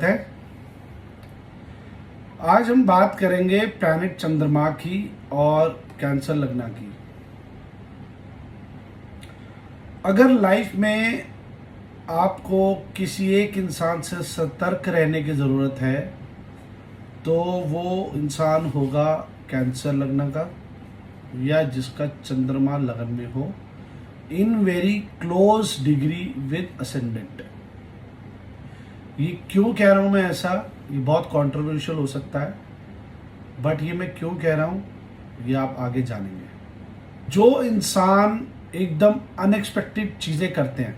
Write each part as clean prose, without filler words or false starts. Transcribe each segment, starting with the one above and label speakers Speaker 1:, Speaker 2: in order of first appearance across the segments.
Speaker 1: है। आज हम बात करेंगे प्लैनेट चंद्रमा की और कैंसर लगना की। अगर लाइफ में आपको किसी एक इंसान से सतर्क रहने की ज़रूरत है तो वो इंसान होगा कैंसर लगना का, या जिसका चंद्रमा लगन में हो in very close degree with ascendant. ये क्यों कह रहा हूं मैं ऐसा, ये बहुत कंट्रोवर्शियल हो सकता है, बट ये मैं क्यों कह रहा हूं ये आप आगे जानेंगे। जो इंसान एकदम अनएक्सपेक्टेड चीजें करते हैं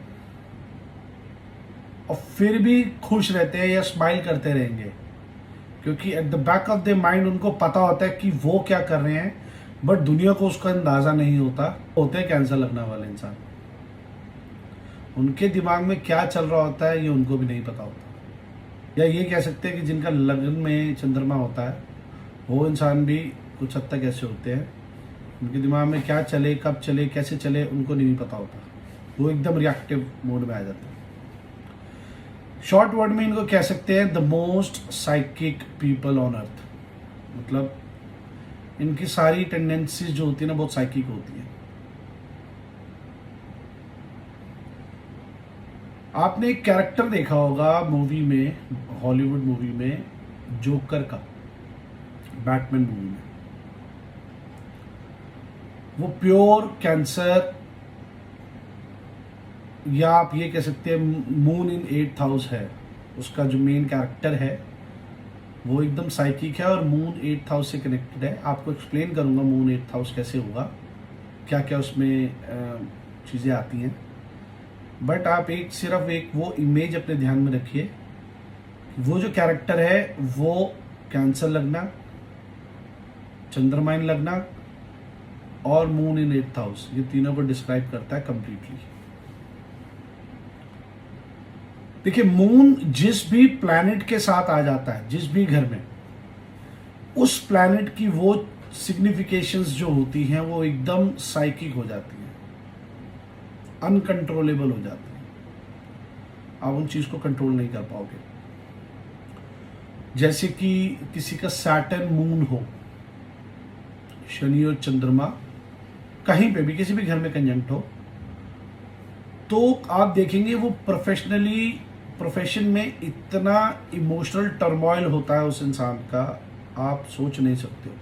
Speaker 1: और फिर भी खुश रहते हैं या स्माइल करते रहेंगे, क्योंकि at the back of the mind उनको पता होता है कि वो क्या कर रहे हैं, बट दुनिया को उसका अंदाजा नहीं होता। होते हैं कैंसर लगने वाले इंसान, उनके दिमाग में क्या चल रहा होता है ये उनको भी नहीं पता होता। या ये कह सकते हैं कि जिनका लगन में चंद्रमा होता है वो इंसान भी कुछ हद तक ऐसे होते हैं, उनके दिमाग में क्या चले, कब चले, कैसे चले उनको नहीं पता होता। वो एकदम रिएक्टिव मोड में आ जाते हैं। शॉर्ट वर्ड में इनको कह सकते हैं the most psychic people on earth. मतलब इनकी सारी टेंडेंसीज जो होती है ना बहुत साइकिक होती है। आपने एक कैरेक्टर देखा होगा मूवी में, हॉलीवुड मूवी में, जोकर का, बैटमैन मूवी में। वो प्योर कैंसर, या आप ये कह सकते हैं मून इन 8th हाउस है। उसका जो मेन कैरेक्टर है वो एकदम साइकिक है और मून 8th हाउस से कनेक्टेड है। आपको एक्सप्लेन करूंगा मून 8th हाउस कैसे होगा, क्या क्या उसमें चीज़ें आती हैं। बट आप सिर्फ एक वो इमेज अपने ध्यान में रखिए, वो जो कैरेक्टर है वो कैंसर लगना, चंद्रमा इन लगना और मून इन 8th हाउस, ये तीनों को डिस्क्राइब करता है कंप्लीटली। देखिए, मून जिस भी प्लैनेट के साथ आ जाता है, जिस भी घर में, उस प्लैनेट की वो सिग्निफिकेशंस जो होती हैं वो एकदम साइकिक हो जाती हैं, अनकंट्रोलेबल हो जाती हैं। आप उन चीज को कंट्रोल नहीं कर पाओगे। जैसे कि किसी का सैटर्न मून हो, शनि और चंद्रमा कहीं पे भी किसी भी घर में कंजंक्ट हो, तो आप देखेंगे वो प्रोफेशन में इतना इमोशनल टर्मोइल होता है उस इंसान का, आप सोच नहीं सकते हो।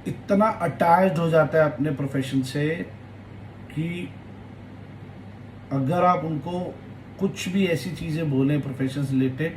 Speaker 1: इतना अटैच्ड हो जाता है अपने प्रोफेशन से कि अगर आप उनको कुछ भी ऐसी चीजें बोलें प्रोफेशन से रिलेटेड